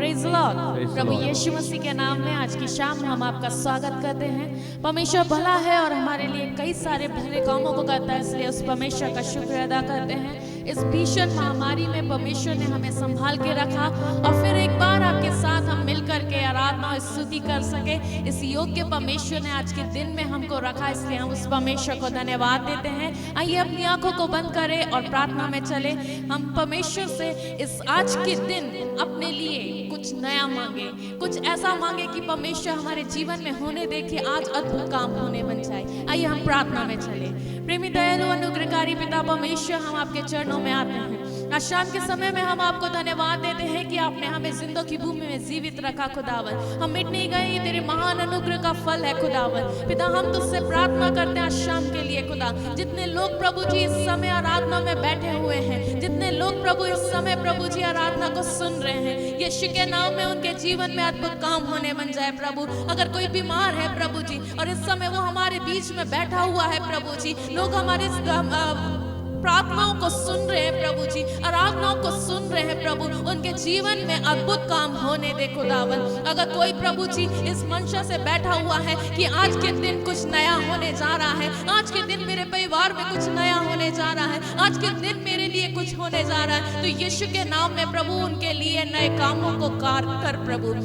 Praise Lord. प्रभु यीशु मसीह के नाम में आज की शाम हम आपका स्वागत करते हैं। परमेश्वर भला है और हमारे लिए कई सारे भले कामों को करता है, इसलिए उस परमेश्वर का शुक्र अदा करते हैं। इस भीषण महामारी में परमेश्वर ने हमें संभाल के रखा और फिर एक बार आपके साथ हम मिलकर के आराधना और स्तुति कर सके। इस योग्य परमेश्वर ने आज के दिन में हमको रखा, इसलिए हम उस परमेश्वर को धन्यवाद देते हैं। आइए अपनी आंखों को बंद करें और प्रार्थना में चले। हम परमेश्वर से इस आज के दिन अपने लिए कुछ नया मांगे, कुछ ऐसा मांगे कि परमेश्वर हमारे जीवन में होने दे कि आज अद्भुत काम होने बन जाए। आइए हम प्रार्थना में चले। प्रेमी दयालु अनुग्रहकारी पिता परमेश्वर, हम आपके चरणों में आते हैं। आज शाम के समय में हम आपको धन्यवाद देते हैं कि आपने हमें जिंदों की भूमि में जीवित रखा खुदावन। हम मिट नहीं गए, ये तेरे महान अनुग्रह का फल है खुदावन। पिता हम तुझसे प्रार्थना करते हैं आज शाम के लिए खुदा। जितने लोग प्रभु जी इस समय आराधना में बैठे हुए हैं, जितने लोग प्रभु इस समय प्रभु जी आराधना को सुन रहे हैं, यीशु के नाम में उनके जीवन में अद्भुत काम होने बन जाए प्रभु। अगर कोई बीमार है प्रभु जी और इस समय वो हमारे बीच में बैठा हुआ है प्रभु जी, लोग हमारे प्रार्थनाओं को सुन रहे हैं प्रभु जी, आराधनाओं को सुन रहे हैं प्रभु, उनके जीवन में अद्भुत काम होने दे खुदावन। अगर कोई प्रभु जी इस मंशा से बैठा हुआ है कि आज के दिन कुछ नया होने जा रहा है, आज के दिन मेरे परिवार में कुछ नया होने जा रहा है, आज के दिन मेरे लिए कुछ होने जा रहा है, तो यीशु के नाम में प्रभु उनके लिए नए कामों को कार्य कर प्रभु।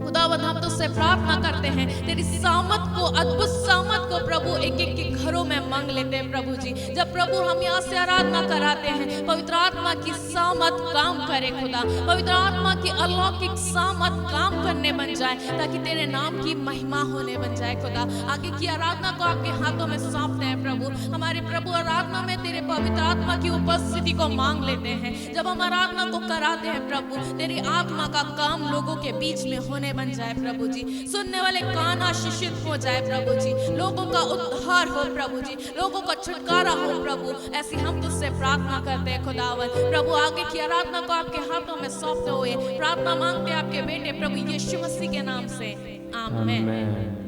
खुदावन हम तुझसे प्रार्थना करते हैं, तेरी सामत को, अद्भुत सामत को प्रभु एक एक के घरों में मांग लेते हैं प्रभु जी। जब प्रभु हम यहाँ से आराधना कराते हैं, पवित्र आत्मा की सामत काम करे खुदा, पवित्र आत्मा की अलौकिक सामत काम करने बन जाए, ताकि तेरे नाम की महिमा होने बन जाए खुदा। आगे की आराधना को आपके हाथों में सौंपते हैं प्रभु। हमारे प्रभु आराधना में तेरे पवित्र आत्मा की उपस्थिति को मांग लेते हैं। जब हम आराधना को कराते हैं प्रभु, तेरी आत्मा का काम लोगों के बीच में होने बन जाए प्रभु जी। सुनने वाले कान आशीषित हो जाए प्रभु जी, लोगों का उद्धार हो प्रभु जी, लोगों का छुटकारा हो प्रभु। ऐसी हम तुझसे प्रार्थना करते हैं खुदावन। प्रभु आगे की आराधना को आपके हाथों में सौंपते हुए प्रार्थना मांगते हैं आपके बेटे प्रभु यीशु मसीह के नाम से, आमीन।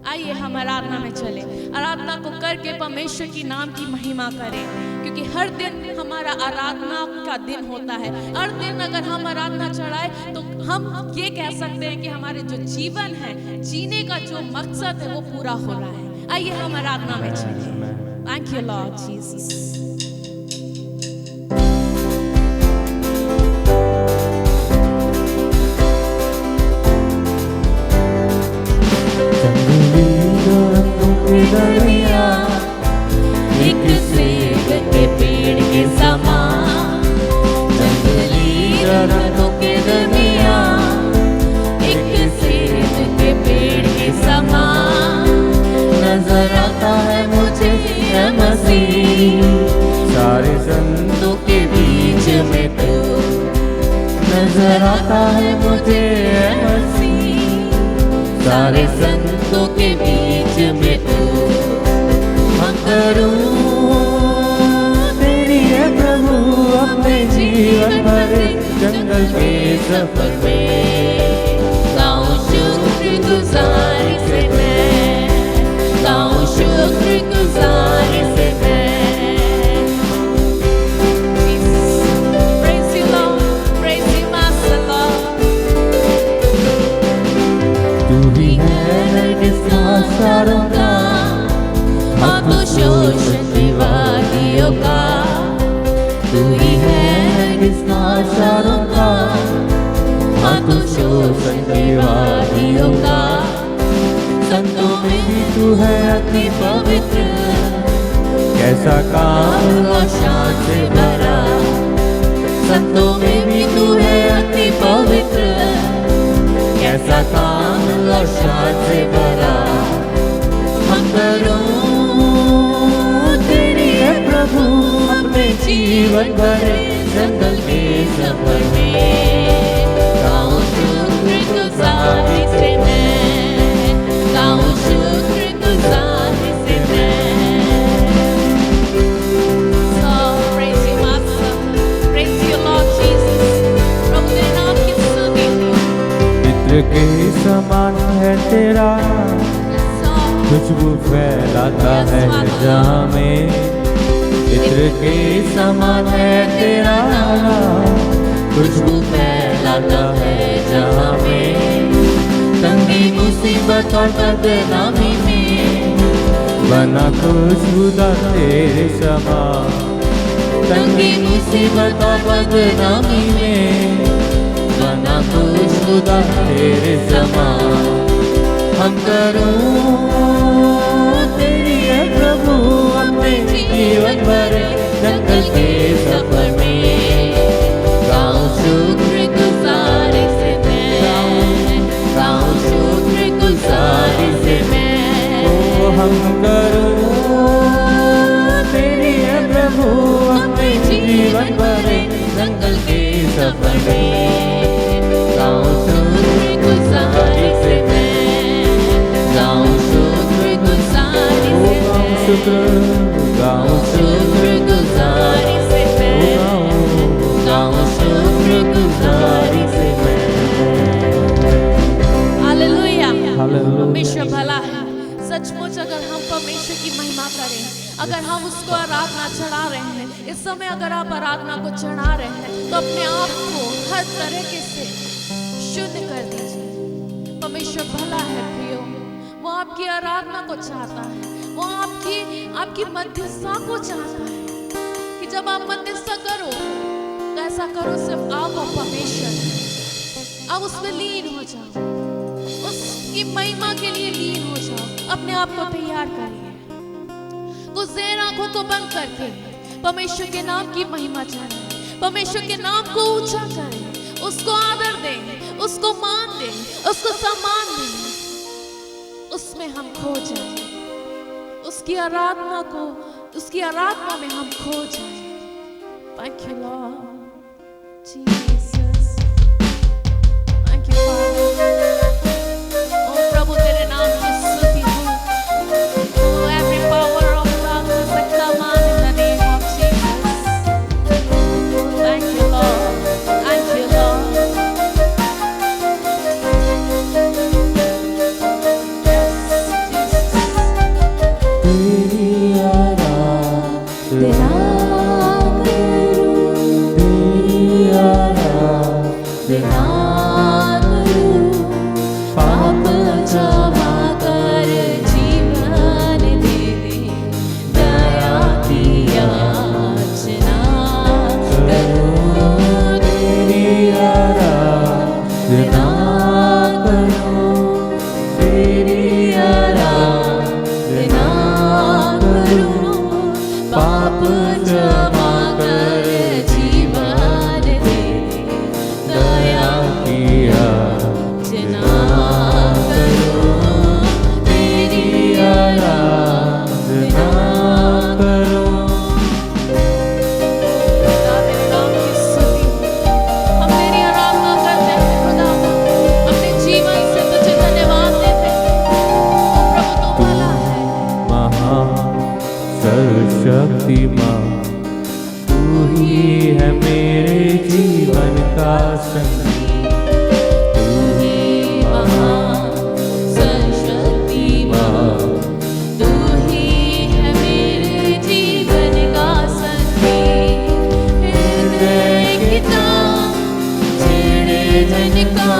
आइए हम आराधना में चले, आराधना को करके परमेश्वर की नाम की महिमा करें, क्योंकि हर दिन हमारा आराधना का दिन होता है। हर दिन अगर हम आराधना चढ़ाए तो हम ये कह सकते हैं कि हमारे जो जीवन है, जीने का जो मकसद है वो पूरा हो रहा है। आइए हम आराधना में चले। Thank you Lord Jesus. एक सेब के पेड़ के समान, जंगली दरख्तों के दरमियान, एक सेब के पेड़ के समान नजर आता है मुझे है मसीह। सारे संतों के बीच में तू नजर आता है मुझे है मसीह। सारे संतों के बीच में तू करूं तेरी है प्रभु अपने जीवन भर जंगल के सफर में। गाऊं शुक्र गुजारी से मैं, गाऊं शुक्र गुजारी से मैं। Praise you Lord, praise you Master Lord। तू ही है नरगिस का सारों का, शोषण विवादियों का। तू ही है किसका सारों का, तू शोषण विवादियों का। संतों में भी तू है अति पवित्र, कैसा काम और शान से भरा। संतों में भी तू है अति पवित्र, कैसा काम और शान से भरा। हम करूं प्रभु अपने जीवन भर जंगल के सफर में। गाऊं शुक्र गुजारी से मैं, गाऊं शुक्र गुजारी से मैं। So praise you Master, praise you Lord Jesus। प्रभु तेरे नाम की स्तुति। मित्र के समान है तेरा, खुशबू फैलाता है जहाँ में। मित्र के समान है तेरा, खुशबू फैलाता है जहाँ में। तंगी मुसीबत और बदनामी में बना खुशबूदार तेरे समान। तंगी मुसीबत और बदनामी में बना खुशबूदार तेरे समान। हम करूं तेरी है प्रभु अपने जीवन भर जंगल के सफर में। गाऊं शुक्र गुजारी से मैं, गाऊं शुक्र गुजारी से मैं। ओ हम करूं तेरी है प्रभु अपने जीवन भर जंगल के सफर में। गाऊं शुक्र गुजारी से मैं, गाऊं शुक्र गुजारी से मैं। गाऊं शुक्र गुजारी से मैं, गाऊं शुक्र गुजारी से मैं। हालेलुया। हालेलुया। परमेश्वर भला है। सचमुच अगर हम परमेश्वर की महिमा करें, अगर हम उसको आराधना चढ़ा रहे हैं, इस समय अगर आप आराधना को चढ़ा रहे हैं तो अपने आप को हर तरीके से शुद्ध कर दीजिए। परमेश्वर भला है प्रियो, वो आपकी आराधना को चाहता है, वो आपकी मध्यस्थता को चाहता है कि जब आप मध्यस्थता करो तो ऐसा करो सिर्फ आप और परमेश्वर। आप उसमें लीन हो जाओ, उसकी महिमा के लिए लीन हो जाओ। अपने आप को तैयार करिए, कुछ देर आंखों को बंद करके परमेश्वर के नाम की महिमा जाने, परमेश्वर के नाम को ऊंचा करें, उसको आदर दें, उसको मान दें, उसको सम्मान दें। उसमें हम खो जाएं, उसकी आराधना में हम खो जाएं। Thank you Lord Jesus, thank you Father। ओ प्रभु तेरे नाम की स्तुति हो। Oh, every power of darkness I command in the name of Jesus। Oh, thank you Lord, thank you Lord। Shaktimaan तू ही है मेरे जीवन का संगी। तू ही महान सर्वशक्तिमान, तू ही है मेरे जीवन का संगी। हृदय की तान छेड़े जन का,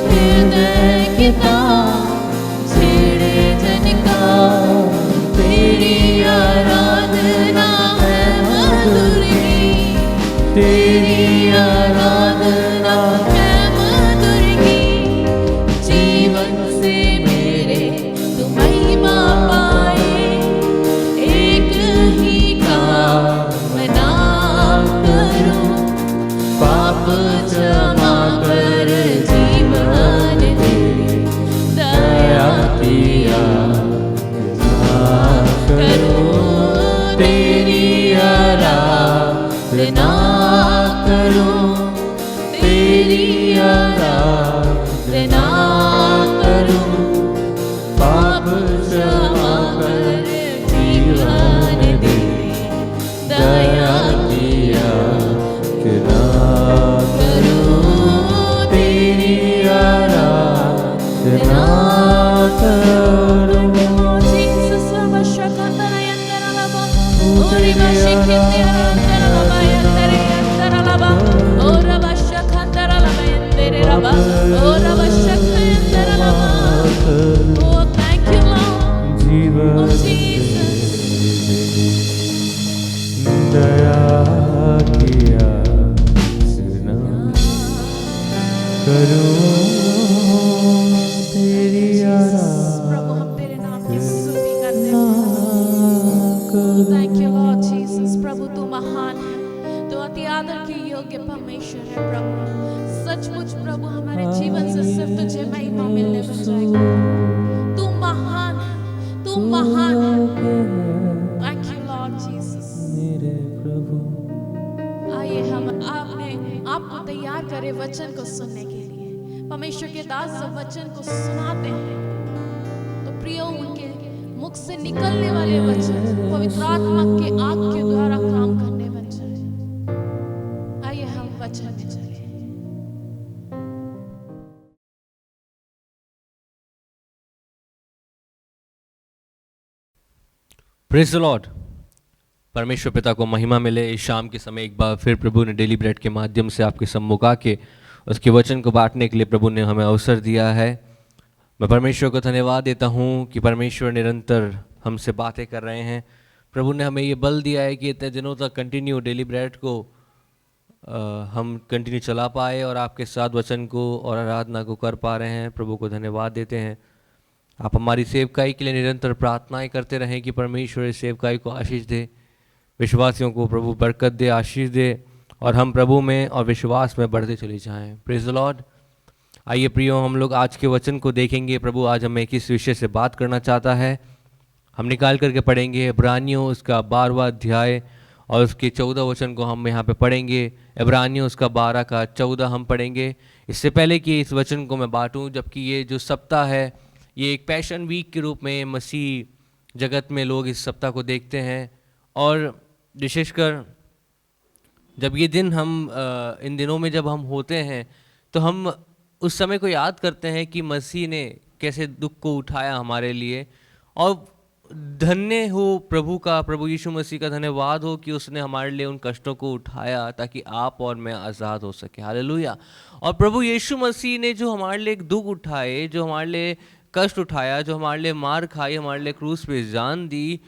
हृदय की तान छेड़े जन का। तेरी आराधना है मधुरी, तेरी आराधना है मधुरी। जीवन से मेरे तू महिमा पाए, एक ही काम मैं नाम करूं। पाप क्षमा कर जीवन दे, दया किया करूं। तेरी आराधना करूं, तेरी आराधना करूं। पाप क्षमा कर जीवन दे, दया किया करूं। तेरी आराधना करूं। Oh, ओ रबा शखंदरा लबयंदरे रबा ओ रबा शखंदरा लबा ओ थैंक यू लॉर्ड जीवन ओ जीसस दया किया सुना करूं तेरी प्रभु हम तेरे नाम की स्तुति करते हैं थैंक यू लॉर्ड जीसस प्रभु तू महान है तू अति आदर के योग्य परमेश्वर है प्रभु सचमुच प्रभु हमारे जीवन से सिर्फ तुझे महिमा मिलने बन जाएगी तू महान है तू महान है थैंक यू लॉर्ड जीसस मेरे प्रभु। आइए हम आपने आपको तैयार करे वचन को सुनने के लिए परमेश्वर के दास जब वचन को सुनाते हैं तो प्रियो उनके मुख से निकलने वाले वचन पवित्र आत्मा के आग के द्वारा काम करने बन जाए। आइए हम वचन में चले। Praise the Lord. परमेश्वर पिता को महिमा मिले। इस शाम के समय एक बार फिर प्रभु ने डेली ब्रेड के माध्यम से आपके सम्मुख आके उसके वचन को बांटने के लिए प्रभु ने हमें अवसर दिया है। मैं परमेश्वर को धन्यवाद देता हूँ कि परमेश्वर निरंतर हमसे बातें कर रहे हैं। प्रभु ने हमें ये बल दिया है कि इतने दिनों तक कंटिन्यू डेली ब्रेड को हम कंटिन्यू चला पाए और आपके साथ वचन को और आराधना को कर पा रहे हैं। प्रभु को धन्यवाद देते हैं। आप हमारी सेवकाई के लिए निरंतर प्रार्थनाएं करते रहें कि परमेश्वर इस सेवकाई को आशीष दे, विश्वासियों को प्रभु बरकत दे, आशीष दे और हम प्रभु में और विश्वास में बढ़ते चले जाएं। Praise the Lord. आइए प्रियो, हम लोग आज के वचन को देखेंगे। प्रभु आज हमें किस विषय से बात करना चाहता है हम निकाल करके पढ़ेंगे। इब्रानियों उसका 12वां अध्याय और उसके 14 वचन को हम यहाँ पे पढ़ेंगे। इब्रानियों उसका 12 का 14 हम पढ़ेंगे। इससे पहले कि इस वचन को मैं बांटूं, जबकि ये जो सप्ताह है ये एक पैशन वीक के रूप में मसीह जगत में लोग इस सप्ताह को देखते हैं और विशेषकर जब ये दिन हम इन दिनों में जब हम होते हैं तो हम उस समय को याद करते हैं कि मसीह ने कैसे दुख को उठाया हमारे लिए। और धन्य हो प्रभु का, प्रभु यीशु मसीह का धन्यवाद हो कि उसने हमारे लिए उन कष्टों को उठाया ताकि आप और मैं आज़ाद हो सके। हालेलुया। और प्रभु यीशु मसीह ने जो हमारे लिए एक दुख उठाए, जो हमारे लिए कष्ट उठाया, जो हमारे लिए मार खाई, हमारे लिए क्रूस पे जान दी,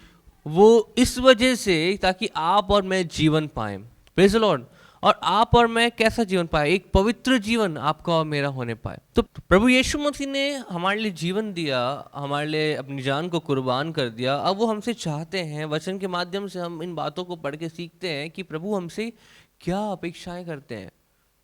वो इस वजह से ताकि आप और मैं जीवन पाएं। Praise the Lord. और आप और मैं कैसा जीवन पाए? एक पवित्र जीवन आपका और मेरा होने पाए। तो प्रभु यीशु मसीह ने हमारे लिए जीवन दिया, हमारे लिए अपनी जान को कुर्बान कर दिया। अब वो हमसे चाहते हैं, वचन के माध्यम से हम इन बातों को पढ़ के सीखते हैं कि प्रभु हमसे क्या अपेक्षाएं करते हैं,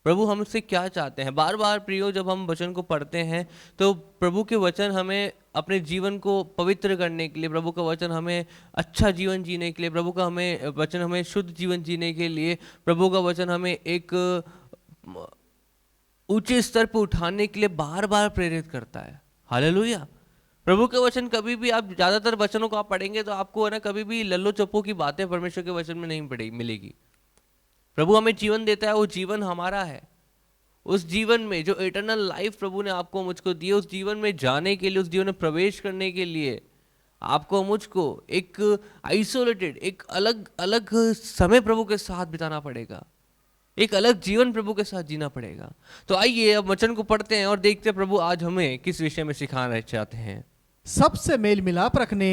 प्रभु हमसे क्या चाहते हैं। बार बार प्रियो जब हम वचन को पढ़ते हैं तो प्रभु के वचन हमें अपने जीवन को पवित्र करने के लिए, प्रभु का वचन हमें अच्छा जीवन जीने के लिए, प्रभु का हमें वचन हमें शुद्ध जीवन जीने के लिए, प्रभु का वचन हमें एक ऊंचे स्तर पर उठाने के लिए बार बार प्रेरित करता है। हालेलुया। प्रभु के वचन कभी भी, आप ज़्यादातर वचनों को आप पढ़ेंगे तो आपको है ना कभी भी लल्लो चप्पो की बातें परमेश्वर के वचन में नहीं मिलेगी। प्रभु हमें जीवन देता है, वो जीवन हमारा है। उस जीवन में जो इटर्नल लाइफ प्रभु ने आपको मुझको दी, उस जीवन में जाने के लिए, उस जीवन में प्रवेश करने के लिए आपको मुझको एक आइसोलेटेड, एक अलग अलग समय प्रभु के साथ बिताना पड़ेगा, एक अलग जीवन प्रभु के साथ जीना पड़ेगा। तो आइए अब वचन को पढ़ते हैं और देखते हैं प्रभु आज हमें किस विषय में सिखाना चाहते हैं। सबसे मेल मिलाप रखने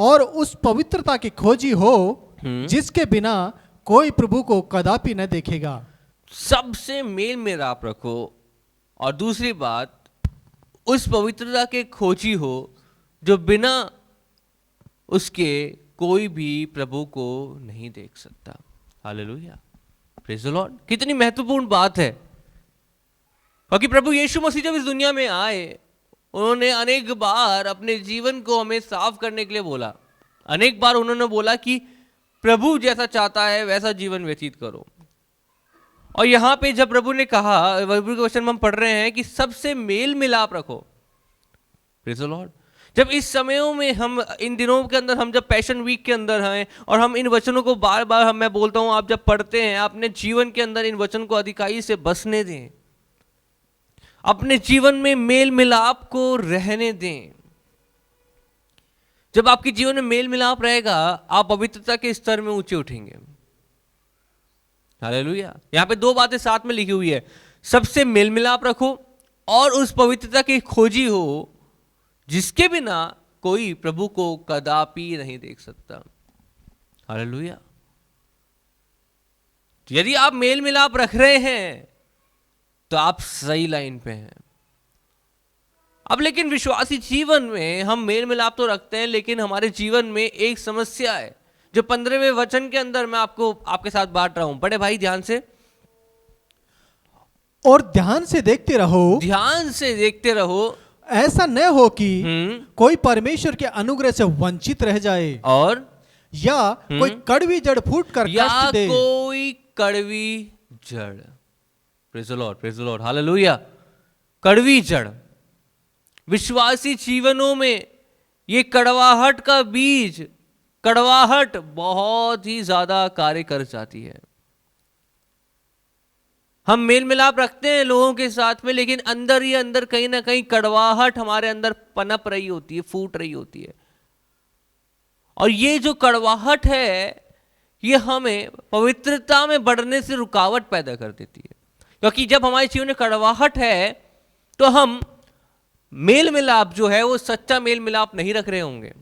और उस पवित्रता की खोजी हो जिसके बिना कोई प्रभु को कदापि न देखेगा। सबसे मेल मिलाप रखो और दूसरी बात उस पवित्रता के खोजी हो जो बिना उसके कोई भी प्रभु को नहीं देख सकता। हालेलुया। Praise the Lord. कितनी महत्वपूर्ण बात है, क्योंकि प्रभु यीशु मसीह जब इस दुनिया में आए उन्होंने अनेक बार अपने जीवन को हमें साफ करने के लिए बोला। अनेक बार उन्होंने बोला कि प्रभु जैसा चाहता है वैसा जीवन व्यतीत करो। और यहाँ पे जब प्रभु ने कहा, प्रभु के वचन में हम पढ़ रहे हैं कि सबसे मेल मिलाप रखो। Praise the Lord. जब इस समयों में हम इन दिनों के अंदर, हम जब पैशन वीक के अंदर हैं और हम इन वचनों को बार बार मैं बोलता हूँ, आप जब पढ़ते हैं अपने जीवन के अंदर इन वचन को अधिकाई से बसने दें, अपने जीवन में मेल मिलाप को रहने दें। जब आपके जीवन में मेल मिलाप रहेगा आप पवित्रता के स्तर में ऊंचे उठेंगे। हालेलुया। यहाँ पे दो बातें साथ में लिखी हुई है, सबसे मेल मिलाप रखो और उस पवित्रता की खोजी हो जिसके बिना कोई प्रभु को कदापि नहीं देख सकता। हालेलुया। यदि आप मेल मिलाप रख रहे हैं तो आप सही लाइन पे हैं। अब लेकिन विश्वासी जीवन में हम मेल मिलाप तो रखते हैं, लेकिन हमारे जीवन में एक समस्या है जो 15वें वचन के अंदर मैं आपको आपके साथ बांट रहा हूं। बड़े भाई ध्यान से, और ध्यान से देखते रहो, ध्यान से देखते रहो, ऐसा न हो कि कोई परमेश्वर के अनुग्रह से वंचित रह जाए और या कोई कड़वी जड़ फूट कर या कष्ट दे। कोई कड़वी जड़, praise the Lord, praise the lord, hallelujah. कड़वी जड़, विश्वासी जीवनों में ये कड़वाहट का बीज, कड़वाहट बहुत ही ज्यादा कार्य कर जाती है। हम मेल मिलाप रखते हैं लोगों के साथ में, लेकिन अंदर ही अंदर कहीं ना कहीं कड़वाहट हमारे अंदर पनप रही होती है, फूट रही होती है। और ये जो कड़वाहट है ये हमें पवित्रता में बढ़ने से रुकावट पैदा कर देती है, क्योंकि जब हमारे जीवन में कड़वाहट है तो हम मेल मिलाप जो है वो सच्चा मेल मिलाप नहीं रख रहे होंगे,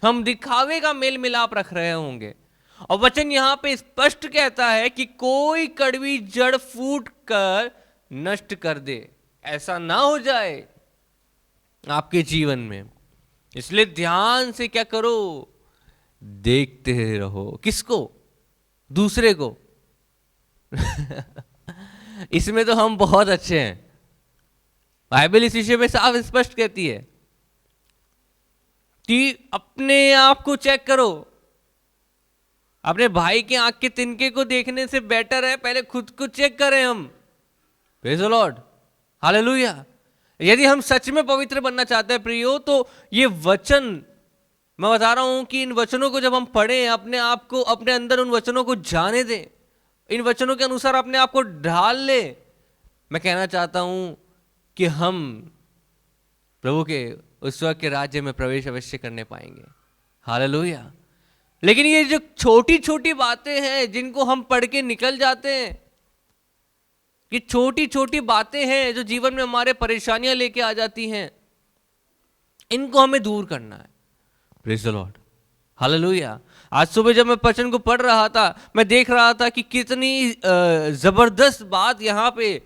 हम दिखावे का मेल मिलाप रख रहे होंगे। और वचन यहां पे स्पष्ट कहता है कि कोई कड़वी जड़ फूट कर नष्ट कर दे, ऐसा ना हो जाए आपके जीवन में। इसलिए ध्यान से क्या करो, देखते रहो। किसको? दूसरे को। इसमें तो हम बहुत अच्छे हैं। बाइबल इस विषय में साफ स्पष्ट कहती है कि अपने आप को चेक करो। अपने भाई के आंख के तिनके को देखने से बेटर है पहले खुद को चेक करें हम। Praise the lord, hallelujah. यदि हम सच में पवित्र बनना चाहते हैं प्रियो, तो ये वचन मैं बता रहा हूं कि इन वचनों को जब हम पढ़ें, अपने आप को अपने अंदर उन वचनों को जाने दें, इन वचनों के अनुसार अपने आप को ढाल ले। मैं कहना चाहता हूं कि हम प्रभु के उस वक्त के राज्य में प्रवेश अवश्य करने पाएंगे। हालेलुया। लेकिन ये जो छोटी छोटी बातें हैं जिनको हम पढ़ के निकल जाते हैं, ये छोटी छोटी बातें हैं जो जीवन में हमारे परेशानियां लेके आ जाती हैं, इनको हमें दूर करना है। Praise the lord, hallelujah. आज सुबह जब मैं वचन को पढ़ रहा था, मैं देख रहा था कि कितनी जबरदस्त बात यहां पे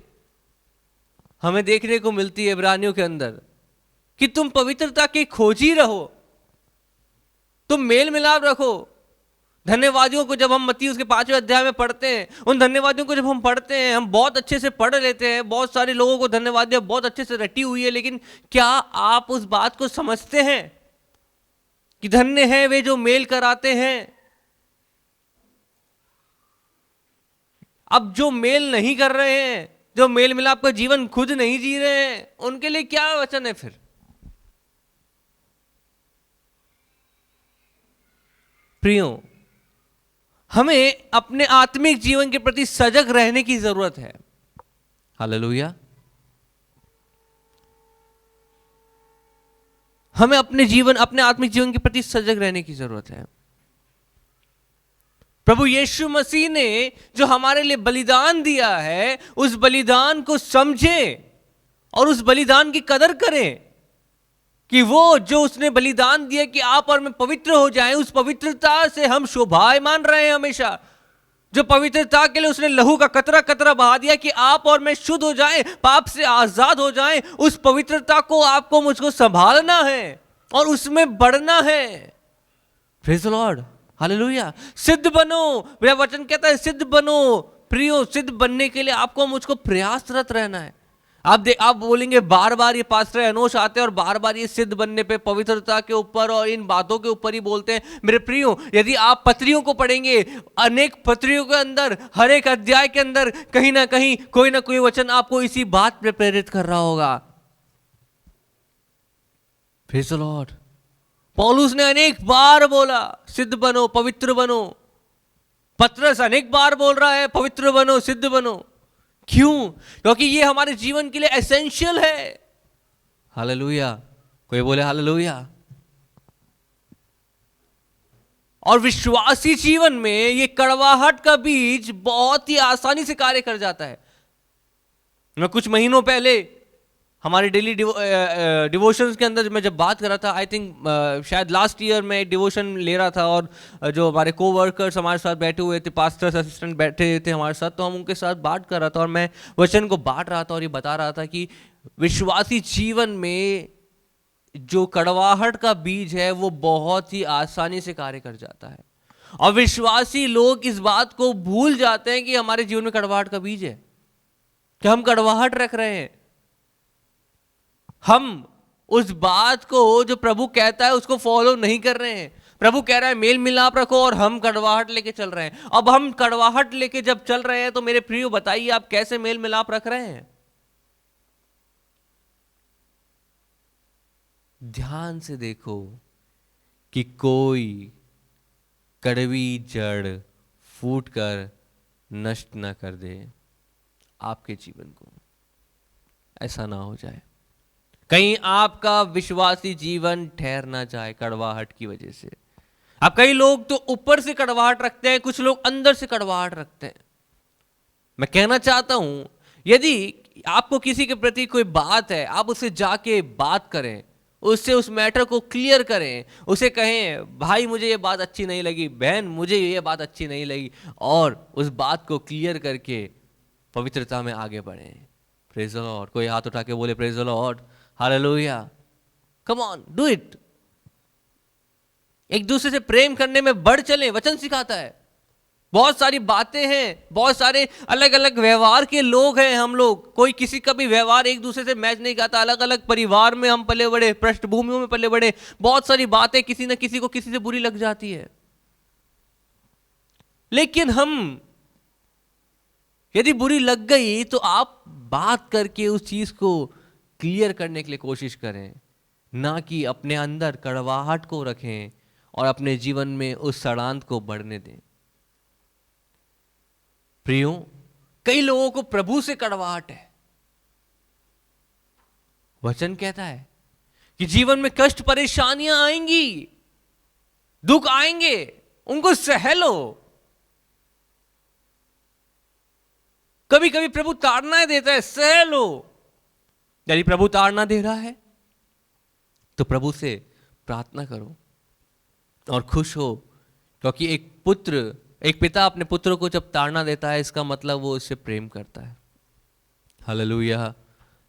हमें देखने को मिलती है इब्रानियों के अंदर, कि तुम पवित्रता की खोजी रहो, तुम मेल मिलाप रखो। धन्यवादियों को जब हम मत्ती उसके 5वें अध्याय में पढ़ते हैं, उन धन्यवादियों को जब हम पढ़ते हैं, हम बहुत अच्छे से पढ़ लेते हैं, बहुत सारे लोगों को धन्यवादियां बहुत अच्छे से रटी हुई है, लेकिन क्या आप उस बात को समझते हैं कि धन्य है वे जो मेल कराते हैं? अब जो मेल नहीं कर रहे हैं, जो मेल मिलाप का जीवन खुद नहीं जी रहे हैं, उनके लिए क्या वचन है फिर? प्रियो, हमें अपने आत्मिक जीवन के प्रति सजग रहने की जरूरत है। हालेलुया। हमें अपने आत्मिक जीवन के प्रति सजग रहने की जरूरत है। प्रभु यीशु मसीह ने जो हमारे लिए बलिदान दिया है, उस बलिदान को समझें और उस बलिदान की कदर करें कि वो जो उसने बलिदान दिया कि आप और मैं पवित्र हो जाएं, उस पवित्रता से हम शोभायमान रहे हैं हमेशा। जो पवित्रता के लिए उसने लहू का कतरा कतरा बहा दिया कि आप और मैं शुद्ध हो जाएं, पाप से आजाद हो जाएं, उस पवित्रता को आपको मुझको संभालना है और उसमें बढ़ना है। Praise the lord, hallelujah. सिद्ध बनो, मेरा वचन कहता है सिद्ध बनो। प्रियो, सिद्ध बनने के लिए आपको मुझको प्रयासरत रहना है। आप बोलेंगे बार बार ये पास्टर अनोश आते हैं और बार बार ये सिद्ध बनने पे, पवित्रता के ऊपर और इन बातों के ऊपर ही बोलते हैं। मेरे प्रियो, यदि आप पत्रियों को पढ़ेंगे, अनेक पत्रियों के अंदर, हर एक अध्याय के अंदर कहीं ना कहीं कोई ना कोई वचन आपको इसी बात पे प्रेरित कर रहा होगा। Praise the Lord. पौलुस ने अनेक बार बोला सिद्ध बनो, पवित्र बनो। पतरस अनेक बार बोल रहा है पवित्र बनो, सिद्ध बनो। क्यों? क्योंकि ये हमारे जीवन के लिए एसेंशियल है। हालेलुया। कोई बोले हालेलुया। और विश्वासी जीवन में ये कड़वाहट का बीज बहुत ही आसानी से कार्य कर जाता है। मैं कुछ महीनों पहले हमारे डेली डिवोशंस के अंदर मैं जब बात कर रहा था, आई थिंक शायद लास्ट ईयर में डिवोशन ले रहा था, और जो हमारे को वर्कर्स हमारे साथ बैठे हुए थे, पास्टर्स असिस्टेंट बैठे थे हमारे साथ, तो हम उनके साथ बात कर रहा था और मैं वचन को बांट रहा था और ये बता रहा था कि विश्वासी जीवन में जो कड़वाहट का बीज है वो बहुत ही आसानी से कार्य कर जाता है। और विश्वासी लोग इस बात को भूल जाते हैं कि हमारे जीवन में कड़वाहट का बीज है, कि हम कड़वाहट रख रहे हैं। हम उस बात को जो प्रभु कहता है उसको फॉलो नहीं कर रहे हैं। प्रभु कह रहा है मेल मिलाप रखो, और हम कड़वाहट लेके चल रहे हैं। अब हम कड़वाहट लेके जब चल रहे हैं तो मेरे प्रियो बताइए आप कैसे मेल मिलाप रख रहे हैं? ध्यान से देखो कि कोई कड़वी जड़ फूट कर नष्ट ना कर दे आपके जीवन को, ऐसा ना हो जाए। कहीं आपका विश्वासी जीवन ठहर ना जाए कड़वाहट की वजह से। अब कई लोग तो ऊपर से कड़वाहट रखते हैं, कुछ लोग अंदर से कड़वाहट रखते हैं। मैं कहना चाहता हूं, यदि आपको किसी के प्रति कोई बात है, आप उससे जाके बात करें, उससे उस मैटर को क्लियर करें, उसे कहें भाई मुझे ये बात अच्छी नहीं लगी, बहन मुझे ये बात अच्छी नहीं लगी, और उस बात को क्लियर करके पवित्रता में आगे बढ़ें। Praise the Lord. कोई हाथ उठा के बोले praise the lord, hallelujah. Come on, do it. एक दूसरे से प्रेम करने में बढ़ चलें, वचन सिखाता है। बहुत सारी बातें हैं, बहुत सारे अलग अलग व्यवहार के लोग हैं हम लोग, कोई किसी का भी व्यवहार एक दूसरे से मैच नहीं करता। अलग अलग परिवार में हम पले बड़े, पृष्ठभूमियों में पले बड़े, बहुत सारी बातें किसी न किसी को किसी से बुरी लग जाती है। लेकिन हम यदि बुरी लग गई तो आप बात करके उस चीज को क्लियर करने के लिए कोशिश करें, ना कि अपने अंदर कड़वाहट को रखें और अपने जीवन में उस सड़ांत को बढ़ने दें। प्रियो, कई लोगों को प्रभु से कड़वाहट है। वचन कहता है कि जीवन में कष्ट परेशानियां आएंगी, दुख आएंगे, उनको सह लो। कभी कभी प्रभु ताड़ना देता है, सह लो। यदि प्रभु ताड़ना दे रहा है तो प्रभु से प्रार्थना करो और खुश हो, क्योंकि एक पिता अपने पुत्र को जब ताड़ना देता है, इसका मतलब वो उससे प्रेम करता है। Hallelujah,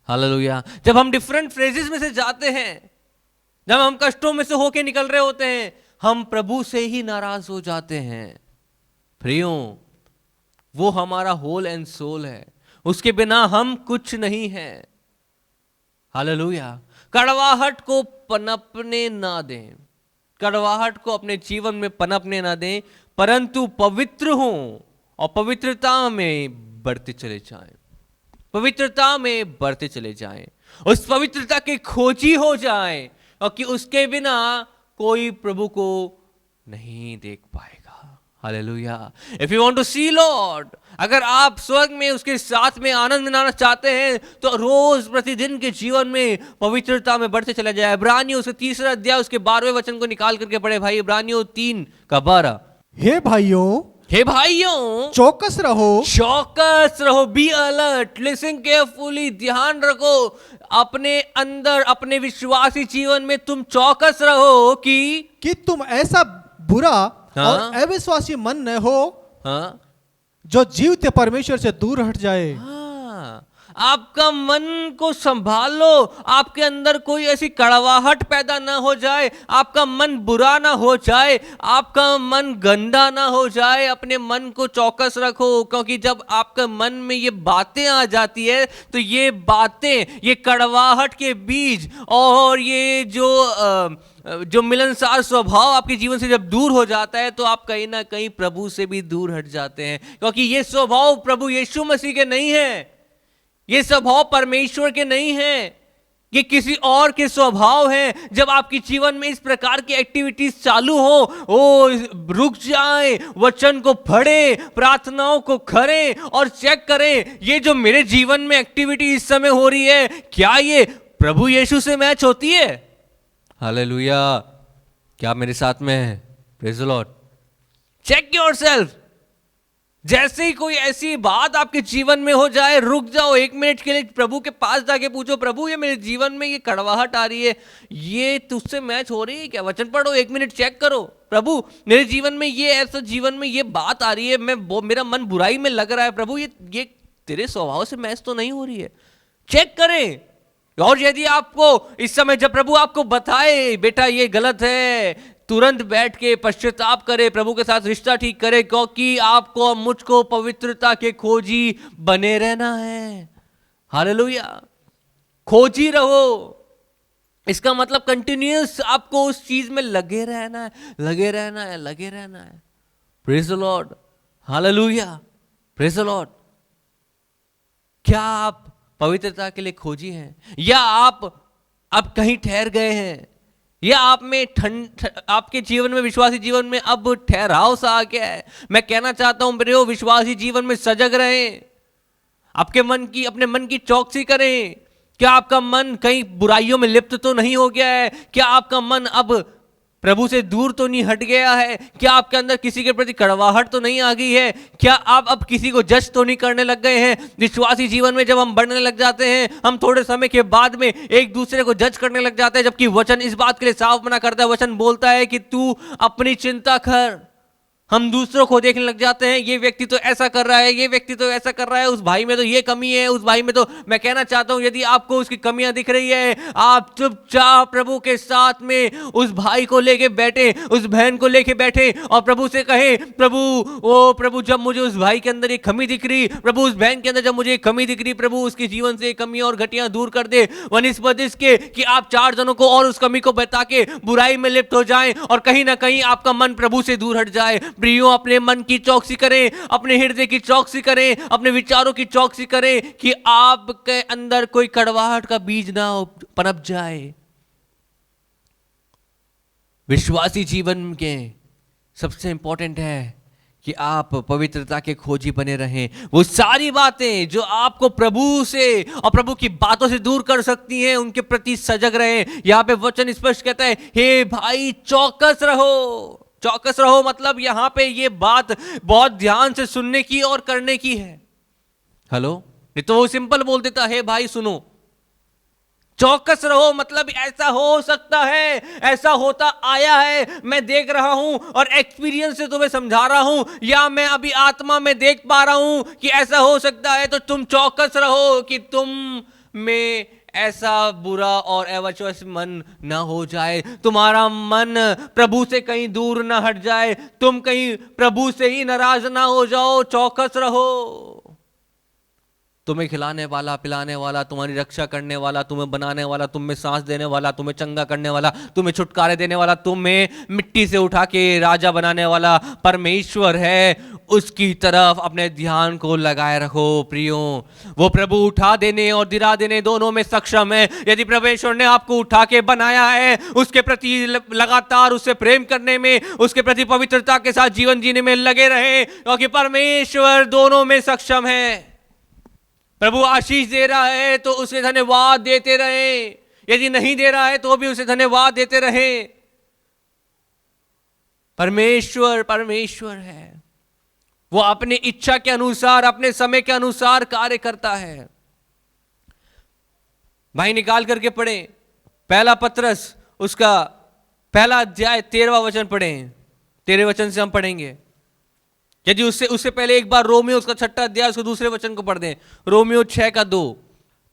hallelujah. जब हम डिफरेंट फ्रेजेस में से जाते हैं, जब हम कष्टों में से होके निकल रहे होते हैं, हम प्रभु से ही नाराज हो जाते हैं। प्रियो, वो हमारा होल एंड सोल है, उसके बिना हम कुछ नहीं है। हालेलुया। कड़वाहट को पनपने ना दें, कड़वाहट को अपने जीवन में पनपने ना दें, परंतु पवित्र हों और पवित्रता में बढ़ते चले जाएं, पवित्रता में बढ़ते चले जाएं, उस पवित्रता के खोजी हो जाएं, क्योंकि उसके बिना कोई प्रभु को नहीं देख पाएगा। Hallelujah. If you want to see Lord, अगर आप स्वर्ग में उसके साथ में आनंद मनाना चाहते हैं तो रोज प्रतिदिन के जीवन में पवित्रता में बढ़ते चले जाए। इब्रानियों उसके 3 अध्याय उसके 12वें वचन को निकाल करके पढ़े भाई। इब्रानियों 3:12। हे भाइयों, चौकस रहो, बी अलर्ट, लिसन केयरफुली, ध्यान रखो। अपने अंदर, अपने विश्वासी जीवन में तुम चौकस रहो कि तुम ऐसा बुरा और अविश्वासी मन न हो जो जीवते परमेश्वर से दूर हट जाए। आपका मन को संभालो, आपके अंदर कोई ऐसी कड़वाहट पैदा ना हो जाए, आपका मन बुरा ना हो जाए, आपका मन गंदा ना हो जाए। अपने मन को चौकस रखो, क्योंकि जब आपके मन में ये बातें आ जाती है तो ये बातें, ये कड़वाहट के बीज और ये जो मिलनसार स्वभाव आपके जीवन से जब दूर हो जाता है तो आप कहीं ना कहीं प्रभु से भी दूर हट जाते हैं, क्योंकि ये स्वभाव प्रभु यीशु मसीह के नहीं है, ये स्वभाव परमेश्वर के नहीं है, ये किसी और के स्वभाव हैं। जब आपके जीवन में इस प्रकार की एक्टिविटीज चालू हो, रुक जाएं, वचन को पढ़ें, प्रार्थनाओं को करें और चेक करें, ये जो मेरे जीवन में एक्टिविटी इस समय हो रही है, क्या ये प्रभु यीशु से मैच होती है? हालेलुया। क्या आप मेरे साथ में हैं? Praise the Lord. Check yourself. जैसे ही कोई ऐसी बात आपके जीवन में हो जाए, रुक जाओ 1 मिनट के लिए, प्रभु के पास जाके पूछो, प्रभु ये मेरे जीवन में ये कड़वाहट आ रही है, ये तुझसे मैच हो रही है क्या? वचन पढ़ो, 1 मिनट चेक करो, प्रभु मेरे जीवन में ये ऐसा, जीवन में ये बात आ रही है, मेरा मन बुराई में लग रहा है, प्रभु ये तेरे स्वभाव से मैच तो नहीं हो रही है। चेक करें। और यदि आपको इस समय जब प्रभु आपको बताए बेटा ये गलत है, तुरंत बैठ के पश्चाताप करे, प्रभु के साथ रिश्ता ठीक करे, क्योंकि आपको मुझको पवित्रता के खोजी बने रहना है। हालेलुया। खोजी रहो, इसका मतलब कंटिन्यूअस आपको उस चीज में लगे रहना है, लगे रहना है, लगे रहना है। Praise the lord. Hallelujah. Praise the Lord. क्या आप पवित्रता के लिए खोजी हैं, या आप कहीं ठहर गए हैं, या आप में आपके जीवन में, विश्वासी जीवन में अब ठहराव सा आ गया है? मैं कहना चाहता हूं प्रियो, विश्वासी जीवन में सजग रहें, अपने मन की चौकसी करें। क्या आपका मन कहीं बुराइयों में लिप्त तो नहीं हो गया है? क्या आपका मन अब प्रभु से दूर तो नहीं हट गया है? क्या आपके अंदर किसी के प्रति कड़वाहट तो नहीं आ गई है? क्या आप अब किसी को जज तो नहीं करने लग गए हैं? विश्वासी जीवन में जब हम बढ़ने लग जाते हैं, हम थोड़े समय के बाद में एक दूसरे को जज करने लग जाते हैं, जबकि वचन इस बात के लिए साफ मना करता है। वचन बोलता है कि तू अपनी चिंता कर। हम दूसरों को देखने लग जाते हैं, ये व्यक्ति तो ऐसा कर रहा है, ये व्यक्ति तो ऐसा कर रहा है, उस भाई में तो ये कमी है, उस भाई में तो। मैं कहना चाहता हूं, यदि आपको उसकी कमियां दिख रही है, आप चुपचाप प्रभु के साथ में उस भाई को लेके बैठे, उस बहन को लेके बैठे और प्रभु से कहे, प्रभु जब मुझे उस भाई के अंदर एक कमी दिख रही, प्रभु उस बहन के अंदर जब मुझे एक कमी दिख रही, प्रभु उसके जीवन से कमियां और घटियां दूर कर दे, वनिस्बत इसके कि आप 4 जनों को और उस कमी को बता के बुराई में लिप्त हो जाएं और कहीं ना कहीं आपका मन प्रभु से दूर हट जाए। प्रियो, अपने मन की चौकसी करें, अपने हृदय की चौकसी करें, अपने विचारों की चौकसी करें कि आपके अंदर कोई कड़वाहट का बीज ना पनप जाए। विश्वासी जीवन के सबसे इंपॉर्टेंट है कि आप पवित्रता के खोजी बने रहें। वो सारी बातें जो आपको प्रभु से और प्रभु की बातों से दूर कर सकती हैं, उनके प्रति सजग रहें। यहां पे वचन स्पष्ट कहता है, हे भाई चौकस रहो। चौकस रहो मतलब यहां पे ये बात बहुत ध्यान से सुनने की और करने की है। हेलो, नहीं तो वो सिंपल बोल देता है भाई सुनो। चौकस रहो मतलब ऐसा हो सकता है, ऐसा होता आया है, मैं देख रहा हूं और एक्सपीरियंस से तुम्हें समझा रहा हूं, या मैं अभी आत्मा में देख पा रहा हूं कि ऐसा हो सकता है, तो तुम चौकस रहो कि तुम में ऐसा बुरा और अविश्वासी मन ना हो जाए, तुम्हारा मन प्रभु से कहीं दूर ना हट जाए, तुम कहीं प्रभु से ही नाराज ना हो जाओ। चौकस रहो। तुम्हें खिलाने वाला, पिलाने वाला, तुम्हारी रक्षा करने वाला, तुम्हें बनाने वाला, तुम में सांस देने वाला, तुम्हें चंगा करने वाला, तुम्हें छुटकारे देने वाला, तुम्हें मिट्टी से उठा के राजा बनाने वाला परमेश्वर है। उसकी तरफ अपने ध्यान को लगाए रखो प्रियो। वो प्रभु उठा देने और गिरा देने दोनों में सक्षम है। यदि परमेश्वर ने आपको उठा के बनाया है, उसके प्रति लगातार उससे प्रेम करने में, उसके प्रति पवित्रता के साथ जीवन जीने में लगे रहे, क्योंकि परमेश्वर दोनों में सक्षम है। प्रभु आशीष दे रहा है तो उसे धन्यवाद देते रहे, यदि नहीं दे रहा है तो भी उसे धन्यवाद देते रहे। परमेश्वर परमेश्वर है, वो अपनी इच्छा के अनुसार, अपने समय के अनुसार कार्य करता है। भाई निकाल करके पढ़े पहला पत्रस उसका पहला अध्याय 13वां वचन पढ़े। 13वें वचन से हम पढ़ेंगे। यदि उससे पहले एक बार रोमियो उसका 6ठा अध्याय उसके दूसरे वचन को पढ़ दें। रोमियो 6:2।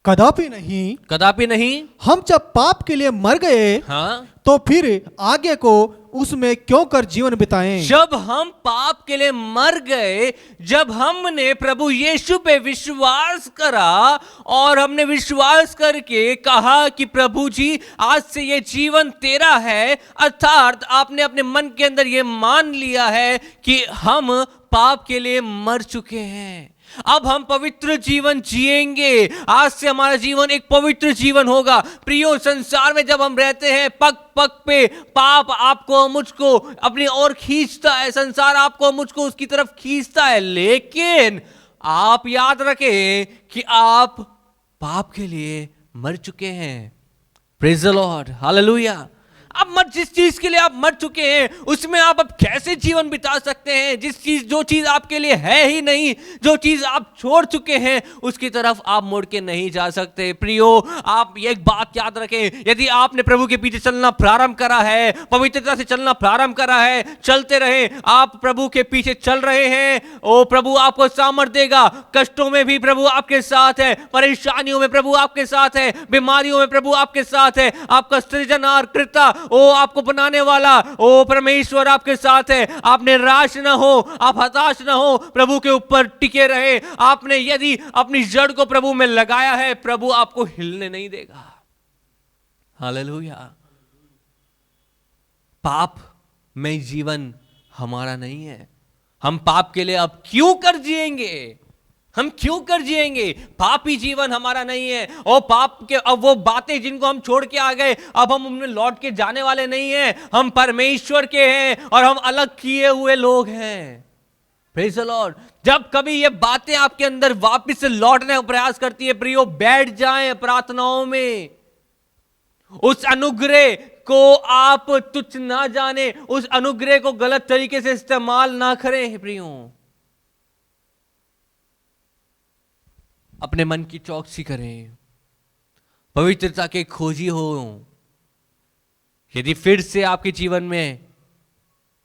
कदापि नहीं, कदापि नहीं, हम जब पाप के लिए मर गए, हाँ, तो फिर आगे को उसमें क्यों कर जीवन बिताएं। जब हम पाप के लिए मर गए, जब हमने प्रभु यीशु पे विश्वास करा और हमने विश्वास करके कहा कि प्रभु जी आज से ये जीवन तेरा है, अर्थात आपने अपने मन के अंदर ये मान लिया है कि हम पाप के लिए मर चुके हैं, अब हम पवित्र जीवन जिएंगे। आज से हमारा जीवन एक पवित्र जीवन होगा। प्रियो, संसार में जब हम रहते हैं, पग पग पे पाप आपको मुझको अपनी ओर खींचता है, संसार आपको मुझको उसकी तरफ खींचता है, लेकिन आप याद रखें कि आप पाप के लिए मर चुके हैं। Praise the lord, hallelujah. अब मत, जिस चीज के लिए आप मर चुके हैं उसमें आप अब कैसे जीवन बिता सकते हैं? जो चीज आपके लिए है ही नहीं, जो चीज आप छोड़ चुके हैं, उसकी तरफ आप मुड़ के नहीं जा सकते। प्रियो, आप एक बात याद रखें, यदि आपने प्रभु के पीछे चलना प्रारंभ करा है, पवित्रता से चलना प्रारंभ करा है, चलते रहे, आप प्रभु के पीछे चल रहे हैं, ओ प्रभु आपको सामर्थ देगा। कष्टों में भी प्रभु आपके साथ है, परेशानियों में प्रभु आपके साथ है, बीमारियों में प्रभु आपके साथ है, आपका सृजनहारकर्ता, ओ आपको बनाने वाला, ओ परमेश्वर आपके साथ है। आप निराश ना हो, आप हताश ना हो, प्रभु के ऊपर टिके रहे। आपने यदि अपनी जड़ को प्रभु में लगाया है, प्रभु आपको हिलने नहीं देगा। हालेलुया। पाप में जीवन हमारा नहीं है। हम पाप के लिए अब क्यों कर जिएंगे? हम क्यों कर जिएंगे? पापी जीवन हमारा नहीं है। और पाप के अब वो बातें जिनको हम छोड़ के आ गए, अब हम उनमें लौट के जाने वाले नहीं हैं। हम परमेश्वर के हैं और हम अलग किए हुए लोग हैं। Praise the Lord. जब कभी ये बातें आपके अंदर वापस से लौटने का प्रयास करती है, प्रियो, बैठ जाएं प्रार्थनाओं में। उस अनुग्रह को आप तुच्छ ना जाने, उस अनुग्रह को गलत तरीके से इस्तेमाल ना करें। प्रियो, अपने मन की चौकसी करें, पवित्रता के खोजी हो। यदि फिर से आपके जीवन में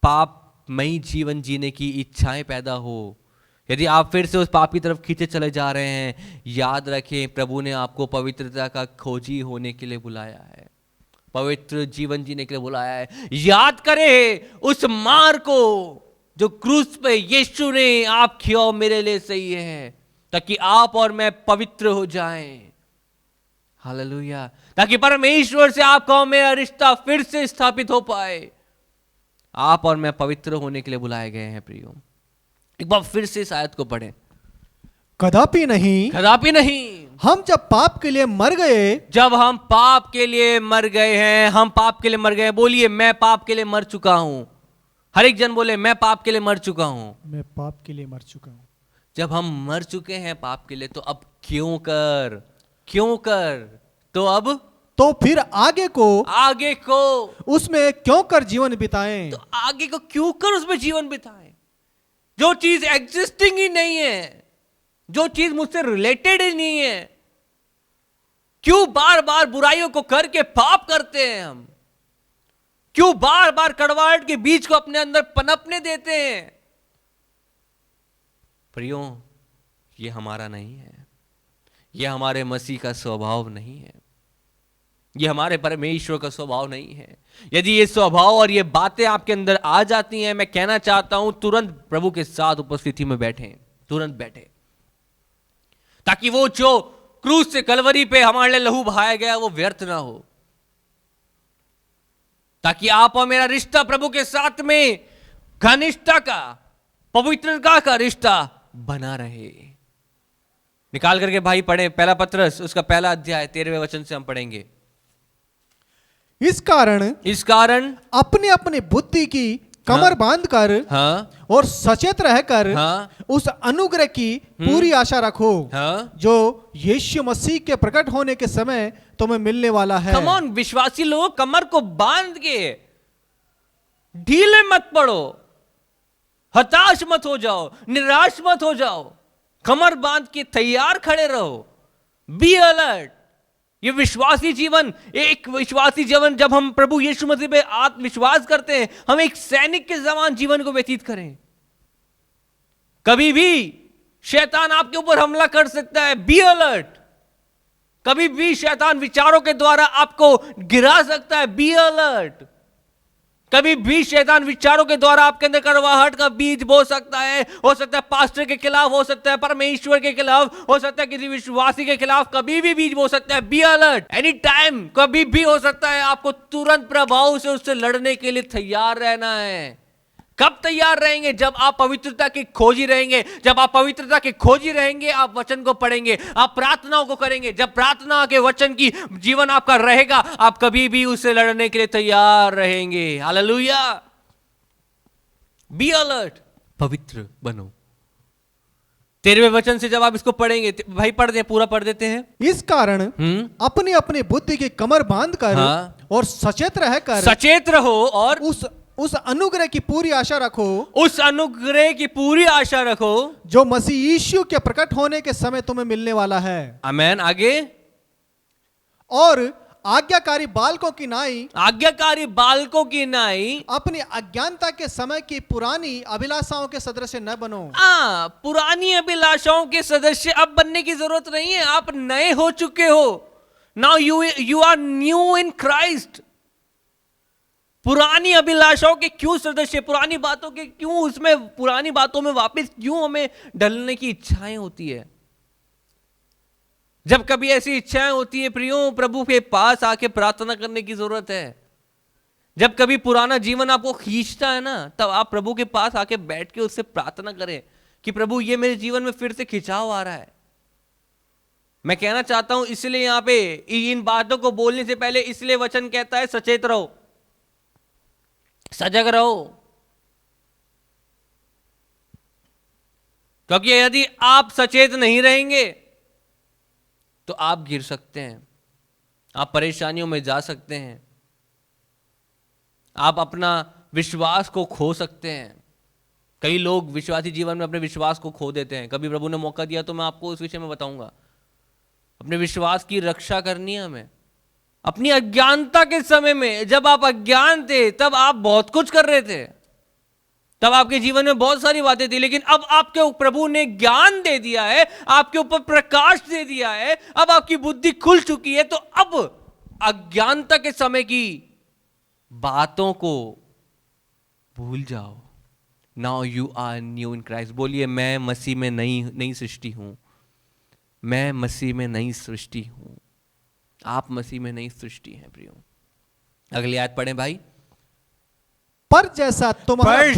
पापमयी जीवन जीने की इच्छाएं पैदा हो, यदि आप फिर से उस पाप की तरफ खींचे चले जा रहे हैं, याद रखें प्रभु ने आपको पवित्रता का खोजी होने के लिए बुलाया है, पवित्र जीवन जीने के लिए बुलाया है। याद करें उस मार को जो क्रूस पे यीशु ने आप किया मेरे लिए सही है, ताकि आप और मैं पवित्र हो जाएं। हालेलुया। ताकि परमेश्वर से आपका और मेरा रिश्ता फिर से स्थापित हो पाए। आप और मैं पवित्र होने के लिए बुलाए गए हैं। प्रियो, एक बार फिर से इस आयत को पढ़ें। कदापि नहीं, कदापि नहीं। हम जब पाप के लिए मर गए, जब हम पाप के लिए मर गए हैं, हम पाप के लिए मर गए हैं। बोलिए, मैं पाप के लिए मर चुका हूं। हर एक जन बोले, मैं पाप के लिए मर चुका हूं। मैं पाप के लिए मर चुका हूं। जब हम मर चुके हैं पाप के लिए, तो अब क्यों कर तो अब तो फिर आगे को उसमें क्यों कर जीवन बिताएं? तो आगे को क्यों कर उसमें जीवन बिताएं? जो चीज एग्जिस्टिंग ही नहीं है, जो चीज मुझसे रिलेटेड ही नहीं है, क्यों बार बार बुराइयों को करके पाप करते हैं हम? क्यों बार बार कड़वाहट के बीज को अपने अंदर पनपने देते हैं? प्रियो, ये हमारा नहीं है, ये हमारे मसीह का स्वभाव नहीं है, ये हमारे परमेश्वर का स्वभाव नहीं है। यदि ये स्वभाव और ये बातें आपके अंदर आ जाती हैं, मैं कहना चाहता हूं तुरंत प्रभु के साथ उपस्थिति में बैठें, तुरंत बैठे, ताकि वो जो क्रूस से कलवरी पे हमारे लिए लहू बहाया गया वो व्यर्थ ना हो, ताकि आप और मेरा रिश्ता प्रभु के साथ में घनिष्ठता का, पवित्रता का रिश्ता बना रहे। निकाल करके भाई पढ़े पहला पत्रस उसका पहला अध्याय 13वें वचन से हम पढ़ेंगे। इस कारण अपने अपने बुद्धि की कमर बांधकर और सचेत रहकर उस अनुग्रह की पूरी आशा रखो जो यीशु मसीह के प्रकट होने के समय तुम्हें मिलने वाला है। कम ऑन विश्वासी लोग, कमर को बांध के ढीले मत पड़ो, हताश मत हो जाओ, निराश मत हो जाओ, कमर बांध के तैयार खड़े रहो। Be alert. ये विश्वासी जीवन, एक विश्वासी जीवन जब हम प्रभु यीशु मसीह पे आत्मविश्वास करते हैं, हम एक सैनिक के समान जीवन को व्यतीत करें। कभी भी शैतान आपके ऊपर हमला कर सकता है, बी अलर्ट। कभी भी शैतान विचारों के द्वारा आपको गिरा सकता है, बी अलर्ट। कभी भी शैतान विचारों के द्वारा आपके अंदर कड़वाहट का बीज बो सकता है। हो सकता है पास्टर के खिलाफ, हो सकता है परमेश्वर के खिलाफ, हो सकता है किसी विश्वासी के खिलाफ, कभी भी बीज बो सकता है। Be alert. एनी टाइम कभी भी हो सकता है। आपको तुरंत प्रभाव से उससे लड़ने के लिए तैयार रहना है। कब तैयार रहेंगे? जब आप पवित्रता की खोजी रहेंगे। जब आप पवित्रता की खोजी रहेंगे, आप वचन को पढ़ेंगे, आप प्रार्थनाओं को करेंगे। जब प्रार्थना के वचन की जीवन आपका रहेगा, आप कभी भी उससे लड़ने के लिए तैयार रहेंगे। हालेलुया। Be alert. पवित्र बनो। 13वें वचन से जब आप इसको पढ़ेंगे, भाई पढ़ दे, पूरा पढ़ देते हैं। इस कारण अपनी अपनी बुद्धि की कमर बांध कर और सचेत रहो और उस अनुग्रह की पूरी आशा रखो, उस अनुग्रह की पूरी आशा रखो जो मसीह यीशु के प्रकट होने के समय तुम्हें मिलने वाला है। आमेन। आगे, और आज्ञाकारी बालकों की नाई अपनी अज्ञानता के समय की पुरानी अभिलाषाओं के सदृश न बनो। पुरानी अभिलाषाओं के सदस्य अब बनने की जरूरत नहीं है, आप नए हो चुके हो। Now you are new in Christ. पुरानी अभिलाषाओं के क्यों सदस्य, पुरानी बातों के क्यों, उसमें पुरानी बातों में वापस क्यों हमें ढलने की इच्छाएं होती है। जब कभी ऐसी इच्छाएं होती है प्रियो, प्रभु के पास आके प्रार्थना करने की जरूरत है। जब कभी पुराना जीवन आपको खींचता है ना, तब आप प्रभु के पास आके बैठ के उससे प्रार्थना करें कि प्रभु ये मेरे जीवन में फिर से खिंचाव आ रहा है। मैं कहना चाहता हूं, इसलिए यहां पे इन बातों को बोलने से पहले इसलिए वचन कहता है सचेत रहो, सजग रहो, क्योंकि यदि आप सचेत नहीं रहेंगे तो आप गिर सकते हैं, आप परेशानियों में जा सकते हैं, आप अपना विश्वास को खो सकते हैं। कई लोग विश्वासी जीवन में अपने विश्वास को खो देते हैं। कभी प्रभु ने मौका दिया तो मैं आपको उस विषय में बताऊंगा। अपने विश्वास की रक्षा करनी है हमें। अपनी अज्ञानता के समय में, जब आप अज्ञान थे तब आप बहुत कुछ कर रहे थे, तब आपके जीवन में बहुत सारी बातें थी, लेकिन अब आपके प्रभु ने ज्ञान दे दिया है, आपके ऊपर प्रकाश दे दिया है, अब आपकी बुद्धि खुल चुकी है। तो अब अज्ञानता के समय की बातों को भूल जाओ। Now you are new in Christ. बोलिए, मैं मसीह में नई सृष्टि हूं। मैं मसीह में नई सृष्टि हूं। आप मसीह में नई सृष्टि हैं प्रियो। अगली आयत पढ़ें भाई। पर जैसा तुम्हारा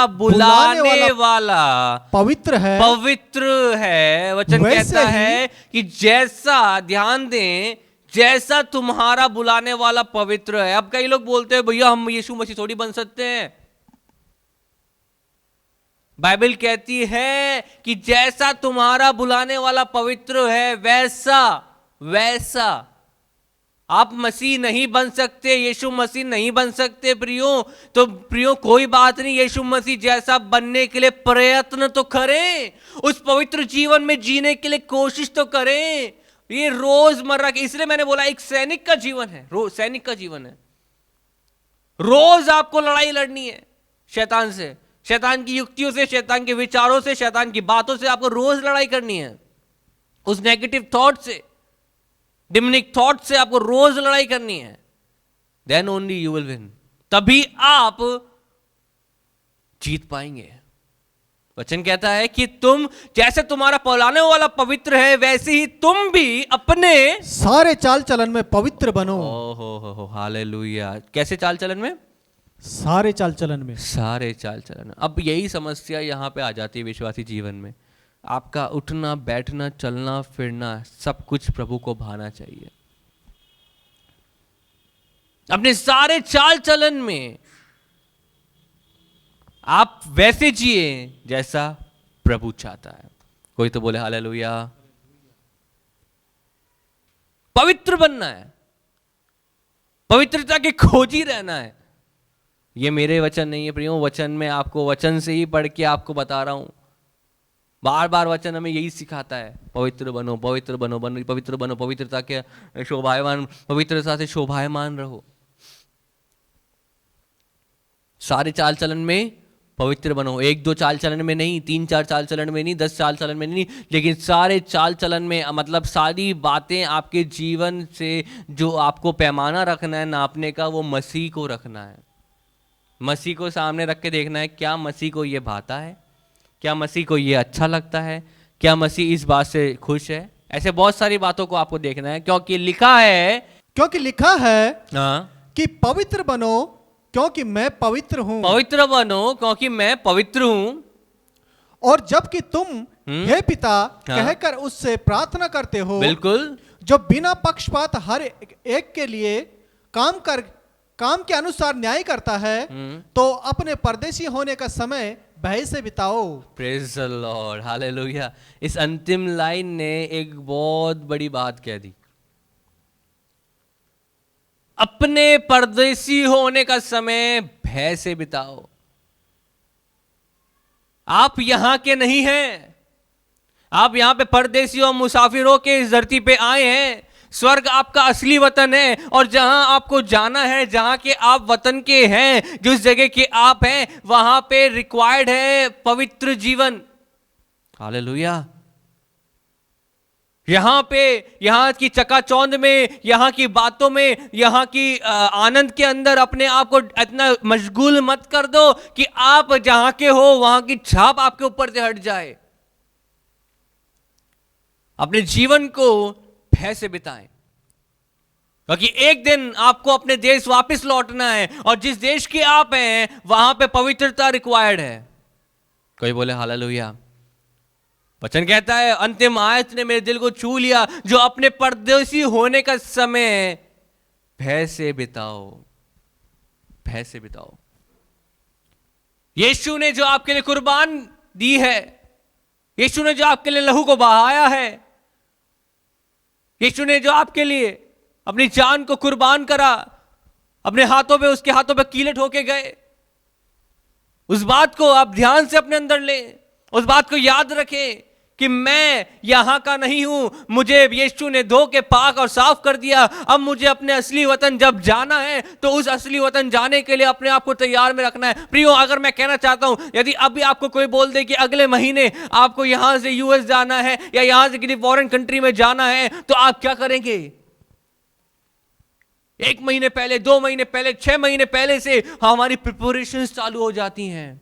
बुलाने वाला पवित्र है। वचन कहता है कि जैसा, ध्यान दें, जैसा तुम्हारा बुलाने वाला पवित्र है। अब कई लोग बोलते हैं भैया हम यीशु मसीह थोड़ी बन सकते हैं। बाइबल कहती है कि जैसा तुम्हारा बुलाने वाला पवित्र है वैसा आप मसीह नहीं बन सकते, यीशु मसीह नहीं बन सकते प्रियो। तो प्रियो कोई बात नहीं, यीशु मसीह जैसा बनने के लिए प्रयत्न तो करें, उस पवित्र जीवन में जीने के लिए कोशिश तो करें। ये रोजमर्रा के, इसलिए मैंने बोला एक सैनिक का जीवन है, सैनिक का जीवन है। रोज आपको लड़ाई लड़नी है शैतान से, शैतान की युक्तियों से, शैतान के विचारों से, शैतान की बातों से आपको रोज लड़ाई करनी है। उस नेगेटिव थॉट से, डिमोनिक थॉट से आपको रोज लड़ाई करनी है। Then only you will win. तभी आप जीत पाएंगे। वचन कहता है कि तुम जैसे तुम्हारा बुलाने वाला पवित्र है, वैसे ही तुम भी अपने सारे चाल चलन में पवित्र बनो। ओहो हालेलुया। कैसे चाल चलन में? सारे चाल चलन में, सारे चाल चलन। अब यही समस्या यहां पे आ जाती है विश्वासी जीवन में। आपका उठना, बैठना, चलना, फिरना, सब कुछ प्रभु को भाना चाहिए। अपने सारे चाल चलन में आप वैसे जिए जैसा प्रभु चाहता है। कोई तो बोले हालेलुया। पवित्र बनना है, पवित्रता की खोजी रहना है। ये मेरे वचन नहीं है प्रियो, वचन में आपको वचन से ही पढ़ के आपको बता रहा हूं। बार बार वचन हमें यही सिखाता है, पवित्र बनो, पवित्र बनो, पवित्र बनो, पवित्रता के शोभायमान, पवित्रता से शोभायमान रहो। सारे चाल चलन में पवित्र बनो। 1-2 चाल चलन में नहीं, 3-4 चाल चलन में नहीं, 10 चाल चलन में नहीं, लेकिन सारे चाल चलन में, मतलब सारी बातें आपके जीवन से जो आपको पैमाना रखना है नापने का, वो मसीह को रखना है। मसीह को सामने रख के देखना है, क्या मसीह को ये भाता है, क्या मसीह को ये अच्छा लगता है, क्या मसीह इस बात से खुश है। ऐसे बहुत सारी बातों को आपको देखना है, क्योंकि लिखा है कि पवित्र बनो क्योंकि मैं पवित्र हूं। पवित्र बनो क्योंकि मैं पवित्र हूं। और जबकि तुम हे पिता कहकर उससे प्रार्थना करते हो, बिल्कुल, जो बिना पक्षपात हर एक के लिए काम के अनुसार न्याय करता है तो अपने परदेशी होने का समय भय से बिताओ। Praise the lord, hallelujah. इस अंतिम लाइन ने एक बहुत बड़ी बात कह दी। अपने परदेशी होने का समय भय से बिताओ। आप यहां के नहीं हैं, आप यहां पे परदेशी और मुसाफिरों के इस धरती पे आए हैं। स्वर्ग आपका असली वतन है और जहां आपको जाना है, जहां के आप वतन के हैं, जिस जगह के आप हैं, वहां पे रिक्वायर्ड है पवित्र जीवन। हालेलुया। यहां पे, यहां की चकाचौंध में, यहां की बातों में, यहां की आनंद के अंदर अपने आप को इतना मशगूल मत कर दो कि आप जहां के हो वहां की छाप आपके ऊपर से हट जाए। अपने जीवन को भय से बिताएं, क्योंकि एक दिन आपको अपने देश वापस लौटना है और जिस देश के आप हैं वहां पे पवित्रता रिक्वायर्ड है। कोई बोले हालेलुया। वचन कहता है, अंतिम आयत ने मेरे दिल को छू लिया, जो अपने परदेशी होने का समय भय से बिताओ, भय से बिताओ। यीशु ने जो आपके लिए कुर्बान दी है, यीशु ने जो आपके लिए लहू को बहाया है, यीशु ने जो आपके लिए अपनी जान को कुर्बान करा, अपने हाथों पे, उसके हाथों पे कीले ठोके गए, उस बात को आप ध्यान से अपने अंदर लें, उस बात को याद रखें कि मैं यहां का नहीं हूं, मुझे यीशु ने धो के पाक और साफ कर दिया। अब मुझे अपने असली वतन जब जाना है तो उस असली वतन जाने के लिए अपने आप को तैयार में रखना है। प्रियो, अगर मैं कहना चाहता हूं, यदि अभी आपको कोई बोल दे कि अगले महीने आपको यहां से यूएस जाना है या यहां से किसी फॉरेन कंट्री में जाना है, तो आप क्या करेंगे? 1 महीने पहले, 2 महीने पहले, 6 महीने पहले से हमारी प्रिपरेशन चालू हो जाती हैं।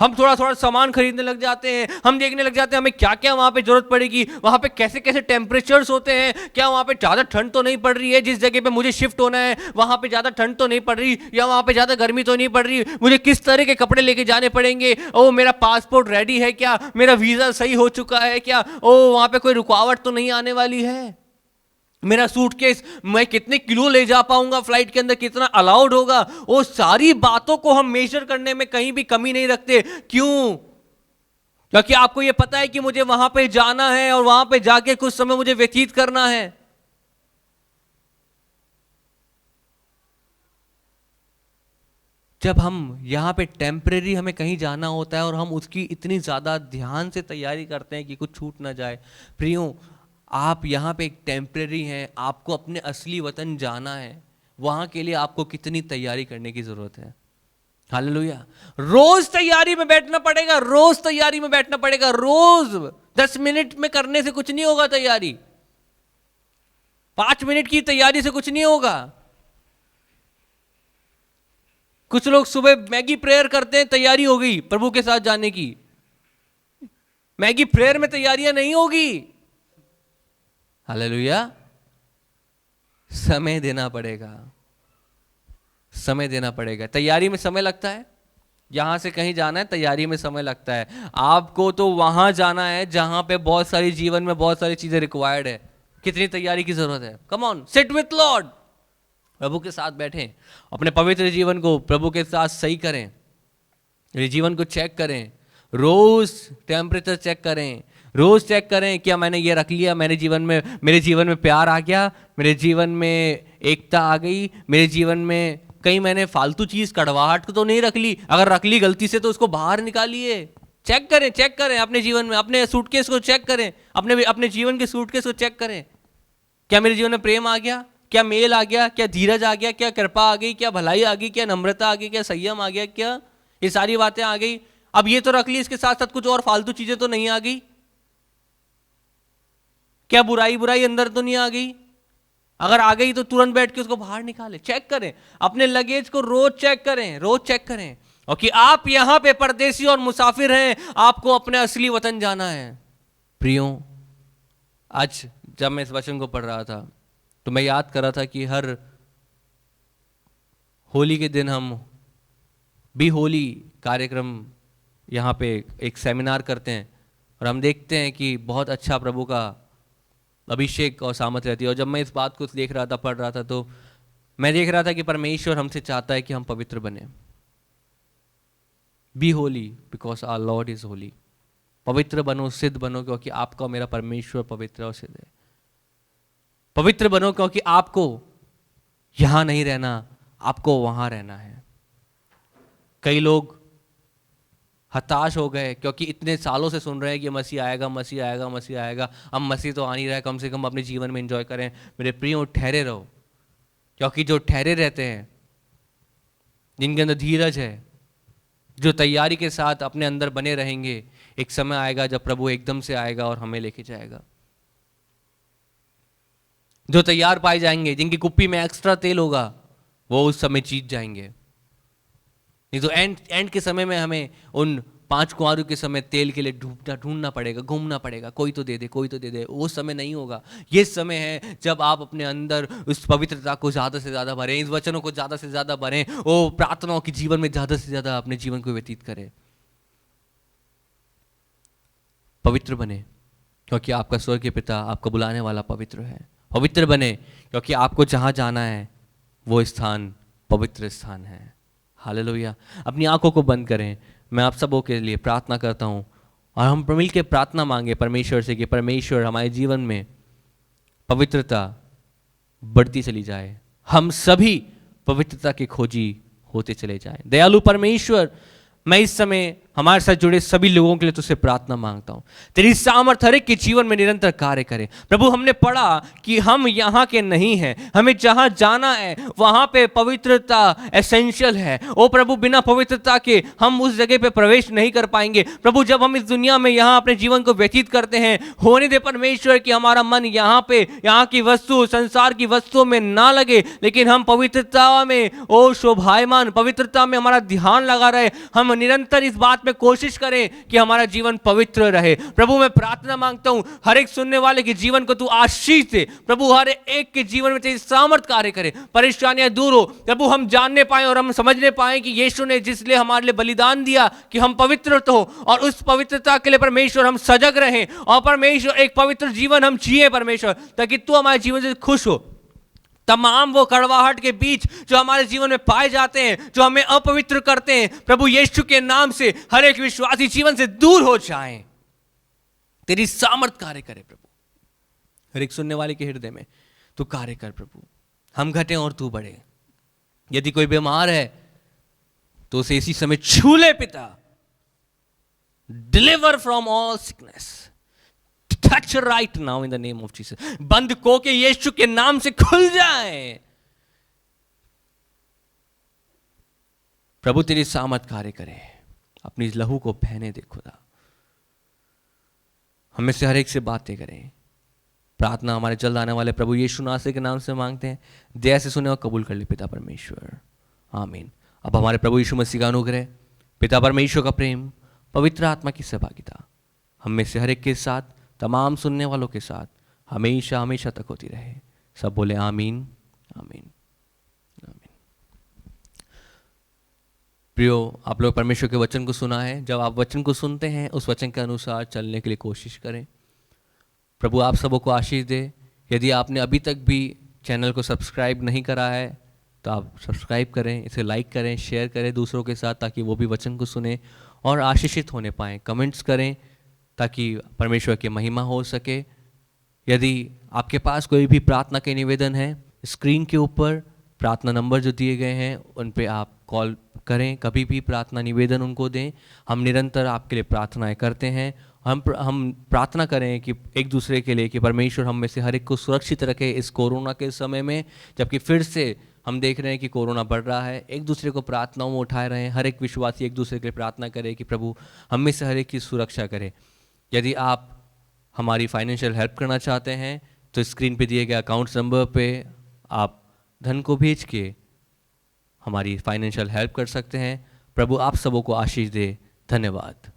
हम थोड़ा थोड़ा सामान खरीदने लग जाते हैं, हम देखने लग जाते हैं हमें क्या क्या वहां पे जरूरत पड़ेगी, वहां पे कैसे कैसे टेम्परेचर्स होते हैं, क्या वहां पे ज्यादा ठंड तो नहीं पड़ रही है, जिस जगह पे मुझे शिफ्ट होना है वहां पे ज्यादा ठंड तो नहीं पड़ रही, या वहां पे ज्यादा गर्मी तो नहीं पड़ रही, मुझे किस तरह के कपड़े लेके जाने पड़ेंगे, ओ मेरा पासपोर्ट रेडी है क्या, मेरा वीजा सही हो चुका है क्या, ओ वहां पे कोई रुकावट तो नहीं आने वाली है, मेरा सूटकेस मैं कितने किलो ले जा पाऊंगा, फ्लाइट के अंदर कितना अलाउड होगा। वो सारी बातों को हम मेजर करने में कहीं भी कमी नहीं रखते। क्यों? क्योंकि आपको यह पता है कि मुझे वहां पे जाना है और वहां पे जाके कुछ समय मुझे व्यतीत करना है। जब हम यहां पे टेम्परेरी हमें कहीं जाना होता है और हम उसकी इतनी ज्यादा ध्यान से तैयारी करते हैं कि कुछ छूट ना जाए। प्रियो, आप यहाँ पे एक टेम्परेरी हैं, आपको अपने असली वतन जाना है, वहाँ के लिए आपको कितनी तैयारी करने की ज़रूरत है। हालेलुया। रोज़ तैयारी में बैठना पड़ेगा, रोज़ तैयारी में बैठना पड़ेगा, रोज़ 10 मिनट में करने से कुछ नहीं होगा तैयारी, 5 मिनट की तैयारी से कुछ नहीं होगा। कुछ लोग सुबह मैगी प्रेयर करते हैं, तैयारी हो गई प्रभु के साथ जाने की। मैगी प्रेयर में तैयारियां नहीं होगी। हालेलुया। समय देना पड़ेगा, समय देना पड़ेगा। तैयारी में समय लगता है, यहां से कहीं जाना है तैयारी में समय लगता है। आपको तो वहां जाना है जहां पे बहुत सारी जीवन में बहुत सारी चीजें रिक्वायर्ड है। कितनी तैयारी की जरूरत है? Come on, sit with lord, प्रभु के साथ बैठें, अपने पवित्र जीवन को प्रभु के साथ सही करें, जीवन को चेक करें, रोज टेम्परेचर चेक करें, रोज चेक करें क्या मैंने ये रख लिया, मेरे जीवन में प्यार आ गया, मेरे जीवन में एकता आ गई, मेरे जीवन में कहीं मैंने फालतू चीज कड़वाहट तो नहीं रख ली, अगर रख ली गलती से तो उसको बाहर निकालिए। चेक करें अपने जीवन में, अपने सूटकेस को चेक करें, अपने जीवन के सूटकेस को चेक करें। क्या मेरे जीवन में प्रेम आ गया, क्या मेल आ गया, क्या धीरज आ गया, क्या कृपा आ गई, क्या भलाई आ गई, क्या नम्रता आ गई, क्या संयम आ गया, क्या ये सारी बातें आ गई। अब ये तो रख ली, इसके साथ साथ कुछ और फालतू चीजें तो नहीं आ गई, क्या बुराई अंदर तो नहीं आ गई? अगर आ गई तो तुरंत बैठ के उसको बाहर निकाले। चेक करें अपने लगेज को, रोज चेक करें और कि आप यहां पे परदेसी और मुसाफिर हैं, आपको अपने असली वतन जाना है। प्रियो, आज जब मैं इस वचन को पढ़ रहा था तो मैं याद कर रहा था कि हर होली के दिन हम बी होली कार्यक्रम यहाँ पे एक सेमिनार करते हैं और हम देखते हैं कि बहुत अच्छा प्रभु का अभिषेक और सामर्थ रहती है। और जब मैं इस बात को देख रहा था, पढ़ रहा था, तो मैं देख रहा था कि परमेश्वर हमसे चाहता है कि हम पवित्र बने। Be holy because our Lord is holy. पवित्र बनो, सिद्ध बनो, क्योंकि आपका मेरा परमेश्वर पवित्र और सिद्ध है। पवित्र बनो क्योंकि आपको यहां नहीं रहना, आपको वहां रहना है। कई लोग हताश हो गए क्योंकि इतने सालों से सुन रहे हैं कि मसीह आएगा, मसीह आएगा, मसीह आएगा। अब मसीह तो आ नहीं रहा है, कम से कम अपने जीवन में एंजॉय करें। मेरे प्रियो, ठहरे रहो, क्योंकि जो ठहरे रहते हैं, जिनके अंदर धीरज है, जो तैयारी के साथ अपने अंदर बने रहेंगे, एक समय आएगा जब प्रभु एकदम से आएगा और हमें लेके जाएगा। जो तैयार पाए जाएंगे, जिनकी कुप्पी में एक्स्ट्रा तेल होगा, वो उस समय जीत जाएंगे। नहीं तो एंड के समय में हमें उन 5 कुंवारों के समय तेल के लिए ढूंढना पड़ेगा, घूमना पड़ेगा, कोई तो दे दे, कोई तो दे दे। वो समय नहीं होगा। ये समय है जब आप अपने अंदर उस पवित्रता को ज़्यादा से ज़्यादा भरें, इस वचनों को ज़्यादा से ज़्यादा भरें, वो प्रार्थनाओं के जीवन में ज़्यादा से ज़्यादा अपने जीवन को व्यतीत करें। पवित्र बने क्योंकि आपका स्वर्गीय पिता आपको बुलाने वाला पवित्र है। पवित्र बने क्योंकि आपको जहाँ जाना है वो स्थान पवित्र स्थान है। हालेलुया। अपनी आंखों को बंद करें। मैं आप सबों के लिए प्रार्थना करता हूँ और हम मिल के प्रार्थना मांगे परमेश्वर से कि परमेश्वर हमारे जीवन में पवित्रता बढ़ती चली जाए, हम सभी पवित्रता के खोजी होते चले जाएं। दयालु परमेश्वर, मैं इस समय हमारे साथ जुड़े सभी लोगों के लिए तुझसे प्रार्थना मांगता हूं, तेरी सामर्थ हर एक के जीवन में निरंतर कार्य करे। प्रभु, हमने पढ़ा कि हम यहाँ के नहीं हैं, हमें जहाँ जाना है वहाँ पे पवित्रता एसेंशियल है। ओ प्रभु, बिना पवित्रता के हम उस जगह पे प्रवेश नहीं कर पाएंगे। प्रभु, जब हम इस दुनिया में यहाँ अपने जीवन को व्यतीत करते हैं, होने दे परमेश्वर कि हमारा मन यहाँ पे, यहाँ की वस्तु, संसार की वस्तुओं में ना लगे, लेकिन हम पवित्रता में, ओ शोभायमान पवित्रता में हमारा ध्यान लगा रहे। हम निरंतर इस बात में कोशिश करें कि हमारा जीवन पवित्र रहे। प्रभु, मैं प्रार्थना मांगता हूं हर एक सुनने वाले के जीवन को तू आशीष दे। प्रभु, हर एक के जीवन में तेरी सामर्थ कार्य करे, परेशानियां दूर हो। प्रभु, हम जानने पाए और हम समझने पाए कि यीशु ने जिस लिए हमारे लिए बलिदान दिया कि हम पवित्र हो, और उस पवित्रता के लिए परमेश्वर हम सजग रहें, और परमेश्वर एक पवित्र जीवन हम जिए परमेश्वर, ताकि तू हमारे जीवन से खुश हो। तमाम वो कड़वाहट के बीच जो हमारे जीवन में पाए जाते हैं, जो हमें अपवित्र करते हैं, प्रभु यीशु के नाम से हर एक विश्वासी जीवन से दूर हो जाएं। तेरी सामर्थ कार्य करे प्रभु, हर एक सुनने वाले के हृदय में तू कार्य कर प्रभु। हम घटें और तू बढ़े। यदि कोई बीमार है तो उसे इसी समय छू ले पिता। Deliver from all sickness, touch right now in the name of Jesus. बंद को के यीशु के नाम से खुल जाए। प्रभु, तेरी सामर्थ कार्य करे, अपनी लहू को पहने दे खुदा। हमें से हर एक से बातें करें। प्रार्थना हमारे जल्द आने वाले प्रभु यीशु नासरी के नाम से मांगते हैं। दया से सुने और कबूल कर ले पिता परमेश्वर, आमीन। अब हमारे प्रभु यीशु मसीह का अनुग्रह, पिता परमेश्वर का प्रेम, पवित्र आत्मा की सहभागिता हम में से हर एक के साथ, तमाम सुनने वालों के साथ हमेशा हमेशा तक होती रहे। सब बोले आमीन, आमीन, आमीन। प्रियो, आप लोग परमेश्वर के वचन को सुना है। जब आप वचन को सुनते हैं, उस वचन के अनुसार चलने के लिए कोशिश करें। प्रभु आप सबों को आशीष दे। यदि आपने अभी तक भी चैनल को सब्सक्राइब नहीं करा है तो आप सब्सक्राइब करें, इसे लाइक करें, शेयर करें दूसरों के साथ, ताकि वो भी वचन को सुने और आशीषित होने पाएँ। कमेंट्स करें ताकि परमेश्वर की महिमा हो सके। यदि आपके पास कोई भी प्रार्थना के निवेदन है, स्क्रीन के ऊपर प्रार्थना नंबर जो दिए गए हैं उन पे आप कॉल करें, कभी भी प्रार्थना निवेदन उनको दें। हम निरंतर आपके लिए प्रार्थनाएं करते हैं। हम प्रार्थना करें कि एक दूसरे के लिए कि परमेश्वर हम में से हर एक को सुरक्षित रखे इस कोरोना के समय में, जबकि फिर से हम देख रहे हैं कि कोरोना बढ़ रहा है। एक दूसरे को प्रार्थनाओं में उठाए रहें। हर एक विश्वासी एक दूसरे के लिए प्रार्थना करे कि प्रभु हम में से हर एक की सुरक्षा करे। यदि आप हमारी फाइनेंशियल हेल्प करना चाहते हैं तो स्क्रीन पे दिए गए अकाउंट्स नंबर पे आप धन को भेज के हमारी फाइनेंशियल हेल्प कर सकते हैं। प्रभु आप सबों को आशीष दे। धन्यवाद।